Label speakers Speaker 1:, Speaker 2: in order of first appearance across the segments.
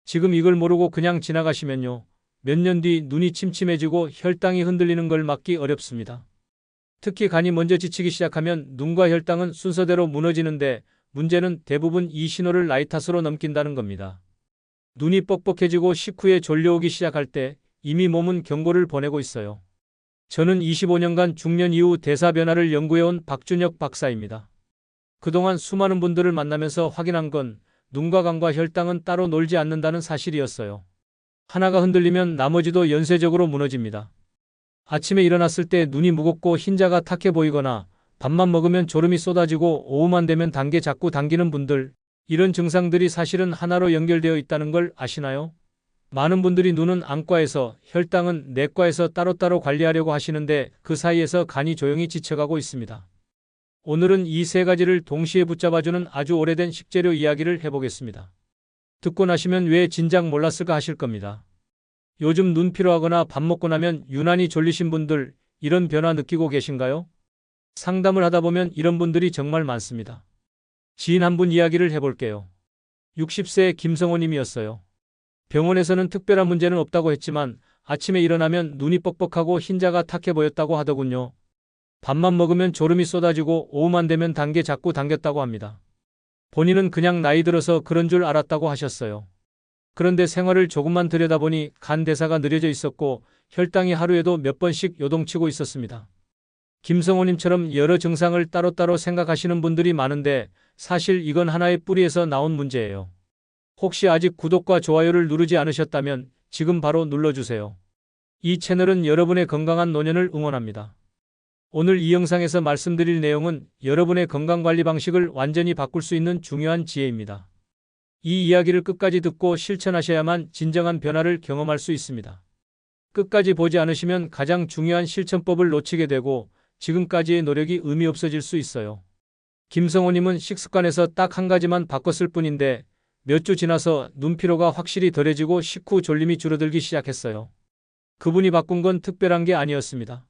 Speaker 1: 지금 이걸 모르고 그냥 지나가시면요. 몇 년 뒤 눈이 침침해지고 혈당이 흔들리는 걸 막기 어렵습니다. 특히 간이 먼저 지치기 시작하면 눈과 혈당은 순서대로 무너지는데 문제는 대부분 이 신호를 나이 탓으로 넘긴다는 겁니다. 눈이 뻑뻑해지고 식후에 졸려오기 시작할 때 이미 몸은 경고를 보내고 있어요. 저는 25년간 중년 이후 대사 변화를 연구해온 박준혁 박사입니다. 그동안 수많은 분들을 만나면서 확인한 건 눈과 간과 혈당은 따로 놀지 않는다는 사실이었어요. 하나가 흔들리면 나머지도 연쇄적으로 무너집니다. 아침에 일어났을 때 눈이 무겁고 흰자가 탁해 보이거나 밥만 먹으면 졸음이 쏟아지고 오후만 되면 단계 자꾸 당기는 분들, 이런 증상들이 사실은 하나로 연결되어 있다는 걸 아시나요? 많은 분들이 눈은 안과에서, 혈당은 내과에서 따로따로 관리하려고 하시는데 그 사이에서 간이 조용히 지쳐가고 있습니다. 오늘은 이 세 가지를 동시에 붙잡아주는 아주 오래된 식재료 이야기를 해보겠습니다. 듣고 나시면 왜 진작 몰랐을까 하실 겁니다. 요즘 눈 피로하거나 밥 먹고 나면 유난히 졸리신 분들, 이런 변화 느끼고 계신가요? 상담을 하다 보면 이런 분들이 정말 많습니다. 지인 한 분 이야기를 해볼게요. 60세 김성호 님이었어요. 병원에서는 특별한 문제는 없다고 했지만 아침에 일어나면 눈이 뻑뻑하고 흰자가 탁해 보였다고 하더군요. 밥만 먹으면 졸음이 쏟아지고 오후만 되면 단계 자꾸 당겼다고 합니다. 본인은 그냥 나이 들어서 그런 줄 알았다고 하셨어요. 그런데 생활을 조금만 들여다보니 간 대사가 느려져 있었고 혈당이 하루에도 몇 번씩 요동치고 있었습니다. 김성호님처럼 여러 증상을 따로따로 생각하시는 분들이 많은데 사실 이건 하나의 뿌리에서 나온 문제예요. 혹시 아직 구독과 좋아요를 누르지 않으셨다면 지금 바로 눌러주세요. 이 채널은 여러분의 건강한 노년을 응원합니다. 오늘 이 영상에서 말씀드릴 내용은 여러분의 건강관리 방식을 완전히 바꿀 수 있는 중요한 지혜입니다. 이 이야기를 끝까지 듣고 실천하셔야만 진정한 변화를 경험할 수 있습니다. 끝까지 보지 않으시면 가장 중요한 실천법을 놓치게 되고 지금까지의 노력이 의미 없어질 수 있어요. 김성호님은 식습관에서 딱 한 가지만 바꿨을 뿐인데 몇 주 지나서 눈피로가 확실히 덜해지고 식후 졸림이 줄어들기 시작했어요. 그분이 바꾼 건 특별한 게 아니었습니다.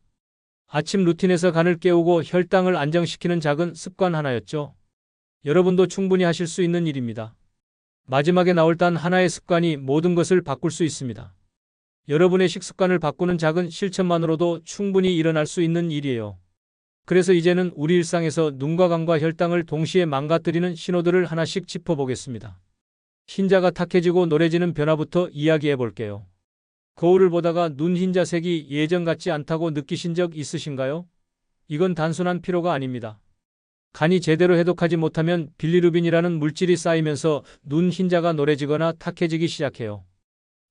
Speaker 1: 아침 루틴에서 간을 깨우고 혈당을 안정시키는 작은 습관 하나였죠. 여러분도 충분히 하실 수 있는 일입니다. 마지막에 나올 단 하나의 습관이 모든 것을 바꿀 수 있습니다. 여러분의 식습관을 바꾸는 작은 실천만으로도 충분히 일어날 수 있는 일이에요. 그래서 이제는 우리 일상에서 눈과 간과 혈당을 동시에 망가뜨리는 신호들을 하나씩 짚어보겠습니다. 흰자가 탁해지고 노래지는 변화부터 이야기해 볼게요. 거울을 보다가 눈 흰자색이 예전 같지 않다고 느끼신 적 있으신가요? 이건 단순한 피로가 아닙니다. 간이 제대로 해독하지 못하면 빌리루빈이라는 물질이 쌓이면서 눈 흰자가 노래지거나 탁해지기 시작해요.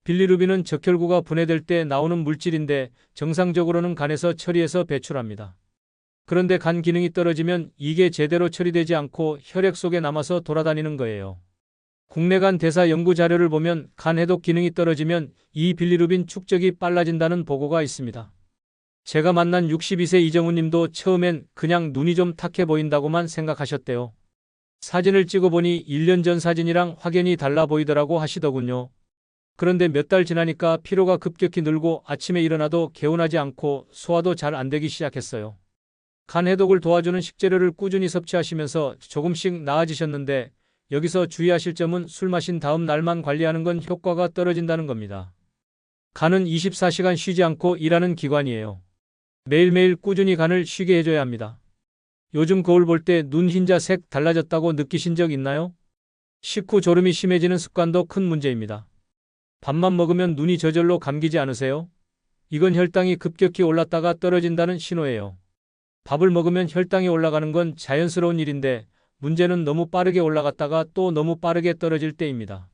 Speaker 1: 빌리루빈은 적혈구가 분해될 때 나오는 물질인데 정상적으로는 간에서 처리해서 배출합니다. 그런데 간 기능이 떨어지면 이게 제대로 처리되지 않고 혈액 속에 남아서 돌아다니는 거예요. 국내 간 대사 연구 자료를 보면 간 해독 기능이 떨어지면 이 빌리루빈 축적이 빨라진다는 보고가 있습니다. 제가 만난 62세 이정훈 님도 처음엔 그냥 눈이 좀 탁해 보인다고만 생각하셨대요. 사진을 찍어보니 1년 전 사진이랑 확연히 달라 보이더라고 하시더군요. 그런데 몇 달 지나니까 피로가 급격히 늘고 아침에 일어나도 개운하지 않고 소화도 잘 안 되기 시작했어요. 간 해독을 도와주는 식재료를 꾸준히 섭취하시면서 조금씩 나아지셨는데 여기서 주의하실 점은 술 마신 다음 날만 관리하는 건 효과가 떨어진다는 겁니다. 간은 24시간 쉬지 않고 일하는 기관이에요. 매일매일 꾸준히 간을 쉬게 해줘야 합니다. 요즘 거울 볼 때 눈 흰자 색 달라졌다고 느끼신 적 있나요? 식후 졸음이 심해지는 습관도 큰 문제입니다. 밥만 먹으면 눈이 저절로 감기지 않으세요? 이건 혈당이 급격히 올랐다가 떨어진다는 신호예요. 밥을 먹으면 혈당이 올라가는 건 자연스러운 일인데 문제는 너무 빠르게 올라갔다가 또 너무 빠르게 떨어질 때입니다.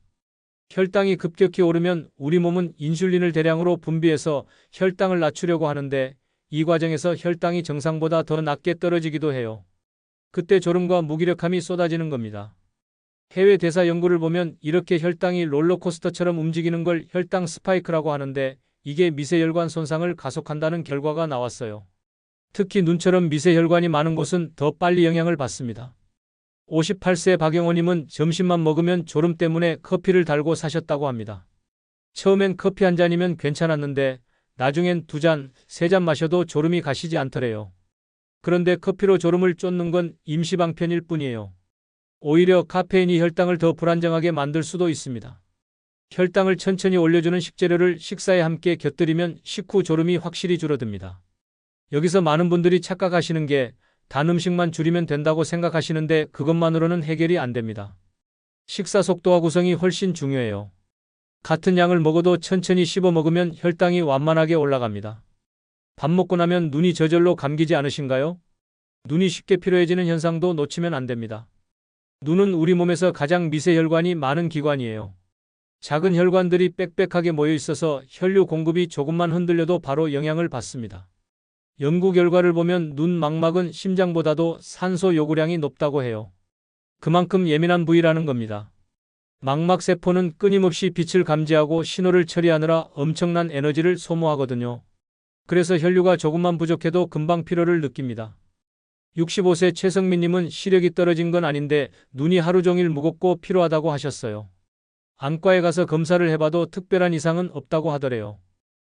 Speaker 1: 혈당이 급격히 오르면 우리 몸은 인슐린을 대량으로 분비해서 혈당을 낮추려고 하는데 이 과정에서 혈당이 정상보다 더 낮게 떨어지기도 해요. 그때 졸음과 무기력함이 쏟아지는 겁니다. 해외 대사 연구를 보면 이렇게 혈당이 롤러코스터처럼 움직이는 걸 혈당 스파이크라고 하는데 이게 미세혈관 손상을 가속한다는 결과가 나왔어요. 특히 눈처럼 미세혈관이 많은 곳은 더 빨리 영향을 받습니다. 58세 박영호님은 점심만 먹으면 졸음 때문에 커피를 달고 사셨다고 합니다. 처음엔 커피 한 잔이면 괜찮았는데 나중엔 2잔, 3잔 마셔도 졸음이 가시지 않더래요. 그런데 커피로 졸음을 쫓는 건 임시방편일 뿐이에요. 오히려 카페인이 혈당을 더 불안정하게 만들 수도 있습니다. 혈당을 천천히 올려주는 식재료를 식사에 함께 곁들이면 식후 졸음이 확실히 줄어듭니다. 여기서 많은 분들이 착각하시는 게 단 음식만 줄이면 된다고 생각하시는데 그것만으로는 해결이 안 됩니다. 식사 속도와 구성이 훨씬 중요해요. 같은 양을 먹어도 천천히 씹어 먹으면 혈당이 완만하게 올라갑니다. 밥 먹고 나면 눈이 저절로 감기지 않으신가요? 눈이 쉽게 피로해지는 현상도 놓치면 안 됩니다. 눈은 우리 몸에서 가장 미세 혈관이 많은 기관이에요. 작은 혈관들이 빽빽하게 모여 있어서 혈류 공급이 조금만 흔들려도 바로 영향을 받습니다. 연구 결과를 보면 눈 망막은 심장보다도 산소 요구량이 높다고 해요. 그만큼 예민한 부위라는 겁니다. 망막 세포는 끊임없이 빛을 감지하고 신호를 처리하느라 엄청난 에너지를 소모하거든요. 그래서 혈류가 조금만 부족해도 금방 피로를 느낍니다. 65세 최성민님은 시력이 떨어진 건 아닌데 눈이 하루 종일 무겁고 피로하다고 하셨어요. 안과에 가서 검사를 해봐도 특별한 이상은 없다고 하더래요.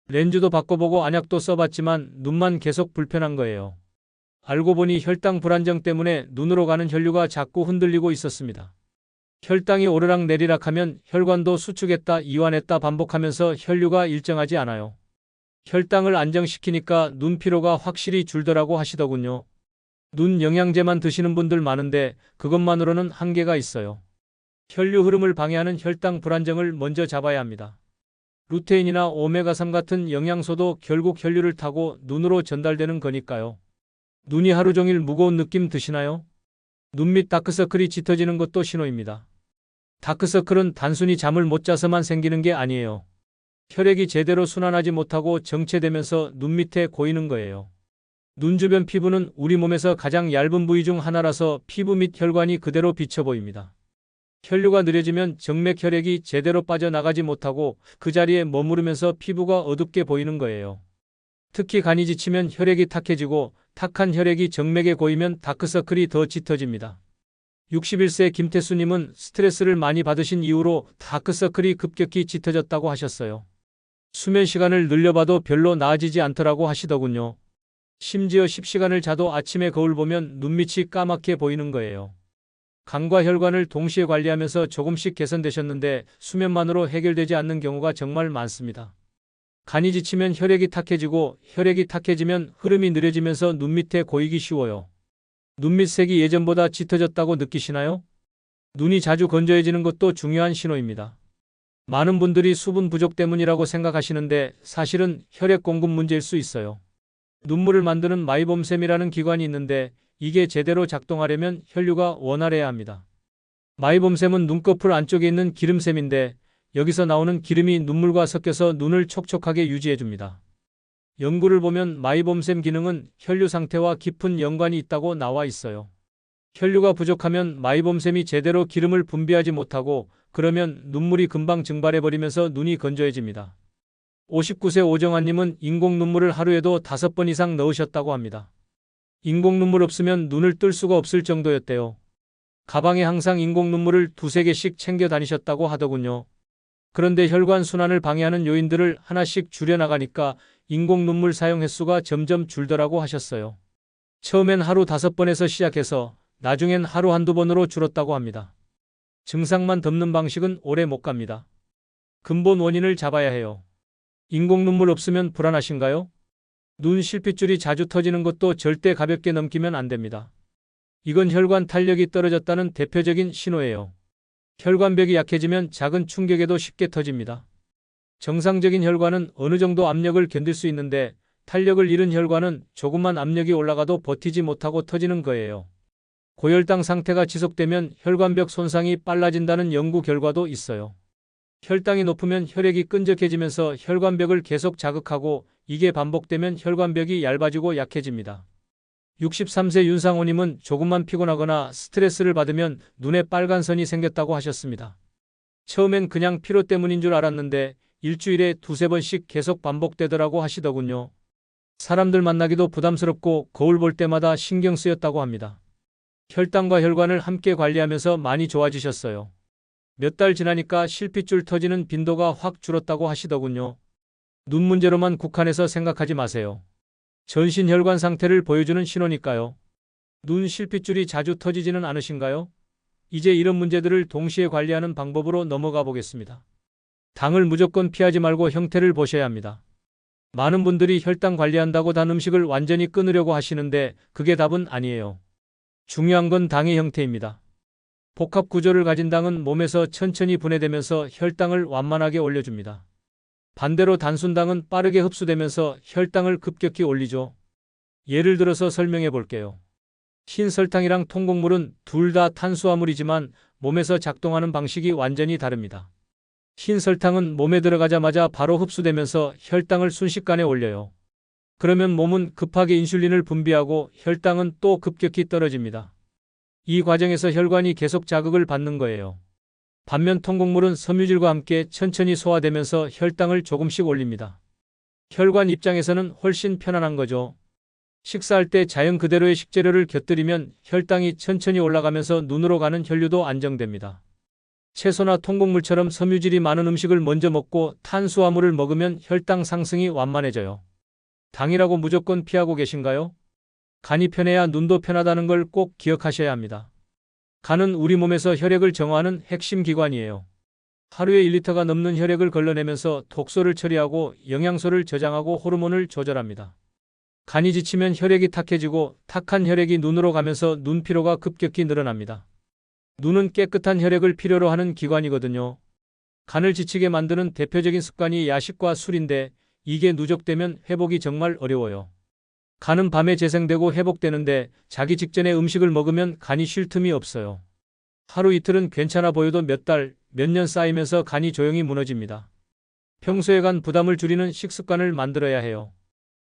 Speaker 1: 렌즈도 바꿔보고 안약도 써봤지만 눈만 계속 불편한 거예요. 알고 보니 혈당 불안정 때문에 눈으로 가는 혈류가 자꾸 흔들리고 있었습니다. 혈당이 오르락 내리락 하면 혈관도 수축했다 이완했다 반복하면서 혈류가 일정하지 않아요. 혈당을 안정시키니까 눈 피로가 확실히 줄더라고 하시더군요. 눈 영양제만 드시는 분들 많은데 그것만으로는 한계가 있어요. 혈류 흐름을 방해하는 혈당 불안정을 먼저 잡아야 합니다. 루테인이나 오메가3 같은 영양소도 결국 혈류를 타고 눈으로 전달되는 거니까요. 눈이 하루 종일 무거운 느낌 드시나요? 눈 밑 다크서클이 짙어지는 것도 신호입니다. 다크서클은 단순히 잠을 못 자서만 생기는 게 아니에요. 혈액이 제대로 순환하지 못하고 정체되면서 눈 밑에 고이는 거예요. 눈 주변 피부는 우리 몸에서 가장 얇은 부위 중 하나라서 피부 및 혈관이 그대로 비쳐 보입니다. 혈류가 느려지면 정맥 혈액이 제대로 빠져나가지 못하고 그 자리에 머무르면서 피부가 어둡게 보이는 거예요. 특히 간이 지치면 혈액이 탁해지고 탁한 혈액이 정맥에 고이면 다크서클이 더 짙어집니다. 61세 김태수님은 스트레스를 많이 받으신 이후로 다크서클이 급격히 짙어졌다고 하셨어요. 수면 시간을 늘려봐도 별로 나아지지 않더라고 하시더군요. 심지어 10시간을 자도 아침에 거울 보면 눈밑이 까맣게 보이는 거예요. 간과 혈관을 동시에 관리하면서 조금씩 개선되셨는데 수면만으로 해결되지 않는 경우가 정말 많습니다. 간이 지치면 혈액이 탁해지고 혈액이 탁해지면 흐름이 느려지면서 눈 밑에 고이기 쉬워요. 눈밑 색이 예전보다 짙어졌다고 느끼시나요? 눈이 자주 건조해지는 것도 중요한 신호입니다. 많은 분들이 수분 부족 때문이라고 생각하시는데 사실은 혈액 공급 문제일 수 있어요. 눈물을 만드는 마이봄샘이라는 기관이 있는데 이게 제대로 작동하려면 혈류가 원활해야 합니다. 마이봄샘은 눈꺼풀 안쪽에 있는 기름샘인데 여기서 나오는 기름이 눈물과 섞여서 눈을 촉촉하게 유지해줍니다. 연구를 보면 마이봄샘 기능은 혈류 상태와 깊은 연관이 있다고 나와 있어요. 혈류가 부족하면 마이봄샘이 제대로 기름을 분비하지 못하고 그러면 눈물이 금방 증발해버리면서 눈이 건조해집니다. 59세 오정환님은 인공 눈물을 하루에도 5번 이상 넣으셨다고 합니다. 인공 눈물 없으면 눈을 뜰 수가 없을 정도였대요. 가방에 항상 인공 눈물을 2~3개씩 챙겨 다니셨다고 하더군요. 그런데 혈관 순환을 방해하는 요인들을 하나씩 줄여나가니까 인공 눈물 사용 횟수가 점점 줄더라고 하셨어요. 처음엔 하루 5번에서 시작해서 나중엔 하루 1~2번으로 줄었다고 합니다. 증상만 덮는 방식은 오래 못 갑니다. 근본 원인을 잡아야 해요. 인공 눈물 없으면 불안하신가요? 눈 실핏줄이 자주 터지는 것도 절대 가볍게 넘기면 안 됩니다. 이건 혈관 탄력이 떨어졌다는 대표적인 신호예요. 혈관벽이 약해지면 작은 충격에도 쉽게 터집니다. 정상적인 혈관은 어느 정도 압력을 견딜 수 있는데 탄력을 잃은 혈관은 조금만 압력이 올라가도 버티지 못하고 터지는 거예요. 고혈당 상태가 지속되면 혈관벽 손상이 빨라진다는 연구 결과도 있어요. 혈당이 높으면 혈액이 끈적해지면서 혈관벽을 계속 자극하고 이게 반복되면 혈관벽이 얇아지고 약해집니다. 63세 윤상호님은 조금만 피곤하거나 스트레스를 받으면 눈에 빨간 선이 생겼다고 하셨습니다. 처음엔 그냥 피로 때문인 줄 알았는데 일주일에 2~3번씩 계속 반복되더라고 하시더군요. 사람들 만나기도 부담스럽고 거울 볼 때마다 신경 쓰였다고 합니다. 혈당과 혈관을 함께 관리하면서 많이 좋아지셨어요. 몇 달 지나니까 실핏줄 터지는 빈도가 확 줄었다고 하시더군요. 눈 문제로만 국한해서 생각하지 마세요. 전신 혈관 상태를 보여주는 신호니까요. 눈 실핏줄이 자주 터지지는 않으신가요? 이제 이런 문제들을 동시에 관리하는 방법으로 넘어가 보겠습니다. 당을 무조건 피하지 말고 형태를 보셔야 합니다. 많은 분들이 혈당 관리한다고 단 음식을 완전히 끊으려고 하시는데 그게 답은 아니에요. 중요한 건 당의 형태입니다. 복합 구조를 가진 당은 몸에서 천천히 분해되면서 혈당을 완만하게 올려줍니다. 반대로 단순당은 빠르게 흡수되면서 혈당을 급격히 올리죠. 예를 들어서 설명해 볼게요. 흰 설탕이랑 통곡물은 둘 다 탄수화물이지만 몸에서 작동하는 방식이 완전히 다릅니다. 흰 설탕은 몸에 들어가자마자 바로 흡수되면서 혈당을 순식간에 올려요. 그러면 몸은 급하게 인슐린을 분비하고 혈당은 또 급격히 떨어집니다. 이 과정에서 혈관이 계속 자극을 받는 거예요. 반면 통곡물은 섬유질과 함께 천천히 소화되면서 혈당을 조금씩 올립니다. 혈관 입장에서는 훨씬 편안한 거죠. 식사할 때 자연 그대로의 식재료를 곁들이면 혈당이 천천히 올라가면서 눈으로 가는 혈류도 안정됩니다. 채소나 통곡물처럼 섬유질이 많은 음식을 먼저 먹고 탄수화물을 먹으면 혈당 상승이 완만해져요. 당이라고 무조건 피하고 계신가요? 간이 편해야 눈도 편하다는 걸 꼭 기억하셔야 합니다. 간은 우리 몸에서 혈액을 정화하는 핵심 기관이에요. 하루에 1리터가 넘는 혈액을 걸러내면서 독소를 처리하고 영양소를 저장하고 호르몬을 조절합니다. 간이 지치면 혈액이 탁해지고 탁한 혈액이 눈으로 가면서 눈피로가 급격히 늘어납니다. 눈은 깨끗한 혈액을 필요로 하는 기관이거든요. 간을 지치게 만드는 대표적인 습관이 야식과 술인데 이게 누적되면 회복이 정말 어려워요. 간은 밤에 재생되고 회복되는데 자기 직전에 음식을 먹으면 간이 쉴 틈이 없어요. 하루 이틀은 괜찮아 보여도 몇 달, 몇 년 쌓이면서 간이 조용히 무너집니다. 평소에 간 부담을 줄이는 식습관을 만들어야 해요.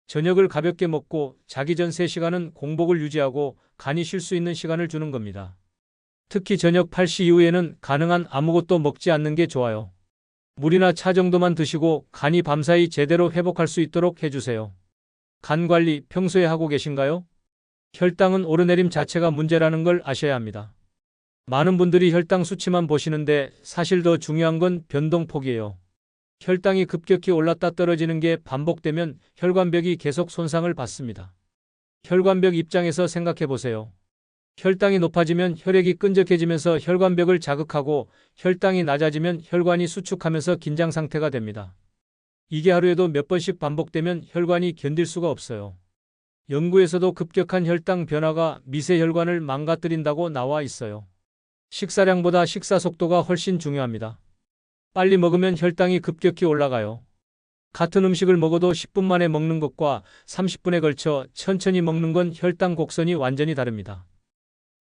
Speaker 1: 저녁을 가볍게 먹고 자기 전 3시간은 공복을 유지하고 간이 쉴 수 있는 시간을 주는 겁니다. 특히 저녁 8시 이후에는 가능한 아무것도 먹지 않는 게 좋아요. 물이나 차 정도만 드시고 간이 밤사이 제대로 회복할 수 있도록 해주세요. 간 관리 평소에 하고 계신가요? 혈당은 오르내림 자체가 문제라는 걸 아셔야 합니다. 많은 분들이 혈당 수치만 보시는데 사실 더 중요한 건 변동폭이에요. 혈당이 급격히 올랐다 떨어지는 게 반복되면 혈관벽이 계속 손상을 받습니다. 혈관벽 입장에서 생각해 보세요. 혈당이 높아지면 혈액이 끈적해지면서 혈관벽을 자극하고 혈당이 낮아지면 혈관이 수축하면서 긴장 상태가 됩니다. 이게 하루에도 몇 번씩 반복되면 혈관이 견딜 수가 없어요. 연구에서도 급격한 혈당 변화가 미세혈관을 망가뜨린다고 나와 있어요. 식사량보다 식사 속도가 훨씬 중요합니다. 빨리 먹으면 혈당이 급격히 올라가요. 같은 음식을 먹어도 10분 만에 먹는 것과 30분에 걸쳐 천천히 먹는 건 혈당 곡선이 완전히 다릅니다.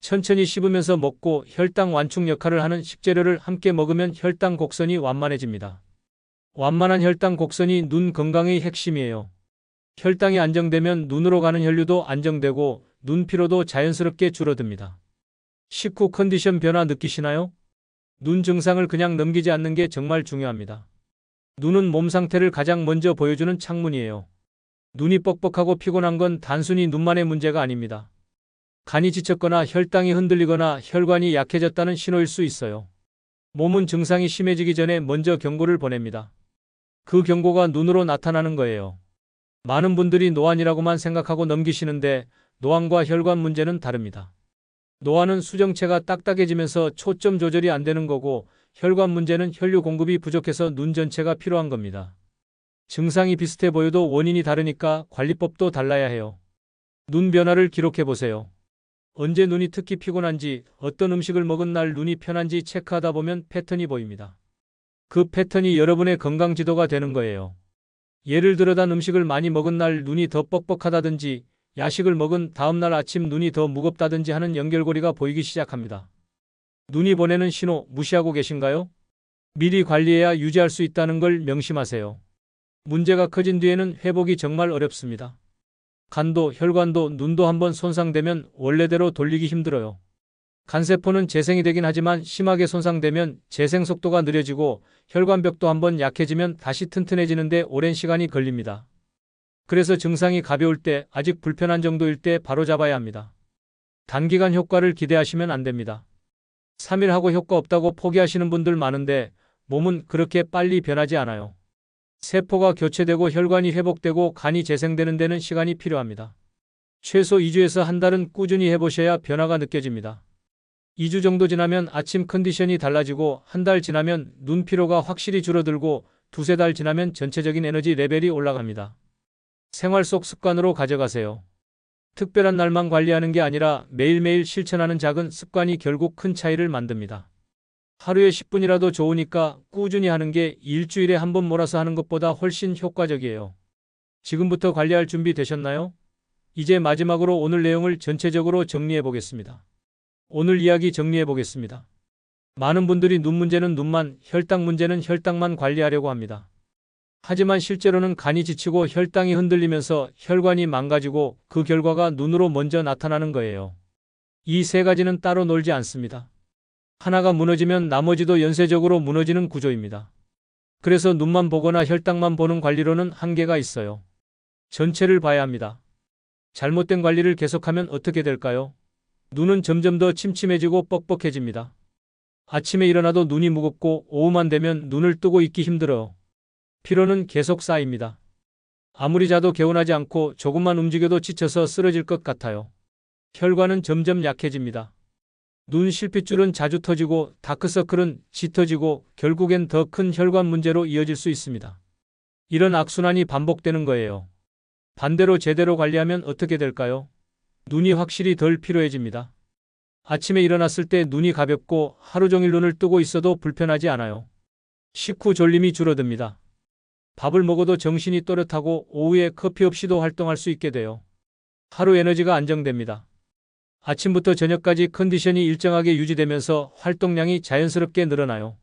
Speaker 1: 천천히 씹으면서 먹고 혈당 완충 역할을 하는 식재료를 함께 먹으면 혈당 곡선이 완만해집니다. 완만한 혈당 곡선이 눈 건강의 핵심이에요. 혈당이 안정되면 눈으로 가는 혈류도 안정되고 눈 피로도 자연스럽게 줄어듭니다. 식후 컨디션 변화 느끼시나요? 눈 증상을 그냥 넘기지 않는 게 정말 중요합니다. 눈은 몸 상태를 가장 먼저 보여주는 창문이에요. 눈이 뻑뻑하고 피곤한 건 단순히 눈만의 문제가 아닙니다. 간이 지쳤거나 혈당이 흔들리거나 혈관이 약해졌다는 신호일 수 있어요. 몸은 증상이 심해지기 전에 먼저 경고를 보냅니다. 그 경고가 눈으로 나타나는 거예요. 많은 분들이 노안이라고만 생각하고 넘기시는데 노안과 혈관 문제는 다릅니다. 노안은 수정체가 딱딱해지면서 초점 조절이 안 되는 거고 혈관 문제는 혈류 공급이 부족해서 눈 전체가 피로한 겁니다. 증상이 비슷해 보여도 원인이 다르니까 관리법도 달라야 해요. 눈 변화를 기록해 보세요. 언제 눈이 특히 피곤한지, 어떤 음식을 먹은 날 눈이 편한지 체크하다 보면 패턴이 보입니다. 그 패턴이 여러분의 건강 지도가 되는 거예요. 예를 들어 단 음식을 많이 먹은 날 눈이 더 뻑뻑하다든지 야식을 먹은 다음 날 아침 눈이 더 무겁다든지 하는 연결고리가 보이기 시작합니다. 눈이 보내는 신호 무시하고 계신가요? 미리 관리해야 유지할 수 있다는 걸 명심하세요. 문제가 커진 뒤에는 회복이 정말 어렵습니다. 간도, 혈관도, 눈도 한번 손상되면 원래대로 돌리기 힘들어요. 간세포는 재생이 되긴 하지만 심하게 손상되면 재생 속도가 느려지고 혈관벽도 한번 약해지면 다시 튼튼해지는데 오랜 시간이 걸립니다. 그래서 증상이 가벼울 때, 아직 불편한 정도일 때 바로 잡아야 합니다. 단기간 효과를 기대하시면 안 됩니다. 3일 하고 효과 없다고 포기하시는 분들 많은데 몸은 그렇게 빨리 변하지 않아요. 세포가 교체되고 혈관이 회복되고 간이 재생되는 데는 시간이 필요합니다. 최소 2주에서 한 달은 꾸준히 해보셔야 변화가 느껴집니다. 2주 정도 지나면 아침 컨디션이 달라지고 한 달 지나면 눈 피로가 확실히 줄어들고 두세 달 지나면 전체적인 에너지 레벨이 올라갑니다. 생활 속 습관으로 가져가세요. 특별한 날만 관리하는 게 아니라 매일매일 실천하는 작은 습관이 결국 큰 차이를 만듭니다. 하루에 10분이라도 좋으니까 꾸준히 하는 게 일주일에 한 번 몰아서 하는 것보다 훨씬 효과적이에요. 지금부터 관리할 준비 되셨나요? 이제 마지막으로 오늘 내용을 전체적으로 정리해 보겠습니다. 오늘 이야기 정리해 보겠습니다. 많은 분들이 눈 문제는 눈만, 혈당 문제는 혈당만 관리하려고 합니다. 하지만 실제로는 간이 지치고 혈당이 흔들리면서 혈관이 망가지고 그 결과가 눈으로 먼저 나타나는 거예요. 이 세 가지는 따로 놀지 않습니다. 하나가 무너지면 나머지도 연쇄적으로 무너지는 구조입니다. 그래서 눈만 보거나 혈당만 보는 관리로는 한계가 있어요. 전체를 봐야 합니다. 잘못된 관리를 계속하면 어떻게 될까요? 눈은 점점 더 침침해지고 뻑뻑해집니다. 아침에 일어나도 눈이 무겁고 오후만 되면 눈을 뜨고 있기 힘들어요. 피로는 계속 쌓입니다. 아무리 자도 개운하지 않고 조금만 움직여도 지쳐서 쓰러질 것 같아요. 혈관은 점점 약해집니다. 눈 실핏줄은 자주 터지고 다크서클은 짙어지고 결국엔 더 큰 혈관 문제로 이어질 수 있습니다. 이런 악순환이 반복되는 거예요. 반대로 제대로 관리하면 어떻게 될까요? 눈이 확실히 덜 피로해집니다. 아침에 일어났을 때 눈이 가볍고 하루 종일 눈을 뜨고 있어도 불편하지 않아요. 식후 졸림이 줄어듭니다. 밥을 먹어도 정신이 또렷하고 오후에 커피 없이도 활동할 수 있게 돼요. 하루 에너지가 안정됩니다. 아침부터 저녁까지 컨디션이 일정하게 유지되면서 활동량이 자연스럽게 늘어나요.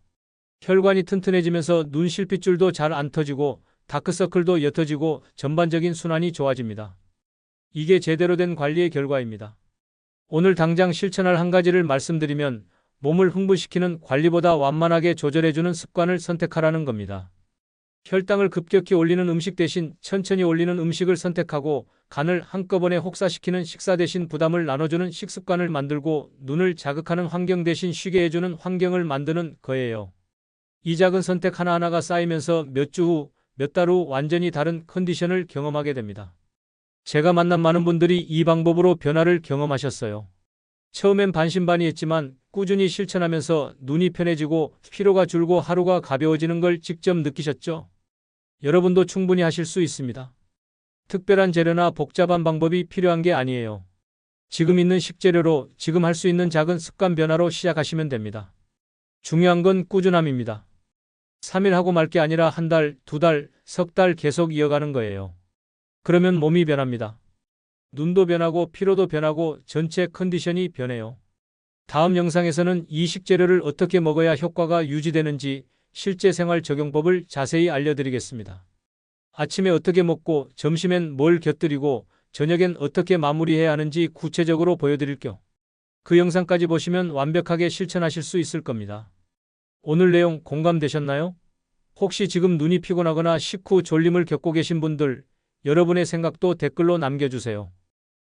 Speaker 1: 혈관이 튼튼해지면서 눈 실핏줄도 잘 안 터지고 다크서클도 옅어지고 전반적인 순환이 좋아집니다. 이게 제대로 된 관리의 결과입니다. 오늘 당장 실천할 한 가지를 말씀드리면 몸을 흥분시키는 관리보다 완만하게 조절해주는 습관을 선택하라는 겁니다. 혈당을 급격히 올리는 음식 대신 천천히 올리는 음식을 선택하고 간을 한꺼번에 혹사시키는 식사 대신 부담을 나눠주는 식습관을 만들고 눈을 자극하는 환경 대신 쉬게 해주는 환경을 만드는 거예요. 이 작은 선택 하나하나가 쌓이면서 몇 주 후, 몇 달 후 완전히 다른 컨디션을 경험하게 됩니다. 제가 만난 많은 분들이 이 방법으로 변화를 경험하셨어요. 처음엔 반신반의했지만 꾸준히 실천하면서 눈이 편해지고 피로가 줄고 하루가 가벼워지는 걸 직접 느끼셨죠? 여러분도 충분히 하실 수 있습니다. 특별한 재료나 복잡한 방법이 필요한 게 아니에요. 지금 있는 식재료로 지금 할 수 있는 작은 습관 변화로 시작하시면 됩니다. 중요한 건 꾸준함입니다. 3일 하고 말 게 아니라 한 달, 두 달, 석 달 계속 이어가는 거예요. 그러면 몸이 변합니다. 눈도 변하고 피로도 변하고 전체 컨디션이 변해요. 다음 영상에서는 이 식재료를 어떻게 먹어야 효과가 유지되는지 실제 생활 적용법을 자세히 알려드리겠습니다. 아침에 어떻게 먹고 점심엔 뭘 곁들이고 저녁엔 어떻게 마무리해야 하는지 구체적으로 보여드릴게요. 그 영상까지 보시면 완벽하게 실천하실 수 있을 겁니다. 오늘 내용 공감되셨나요? 혹시 지금 눈이 피곤하거나 식후 졸림을 겪고 계신 분들, 여러분의 생각도 댓글로 남겨주세요.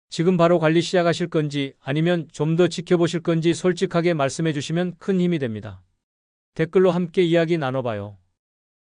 Speaker 1: 지금 바로 관리 시작하실 건지 아니면 좀 더 지켜보실 건지 솔직하게 말씀해 주시면 큰 힘이 됩니다. 댓글로 함께 이야기 나눠봐요.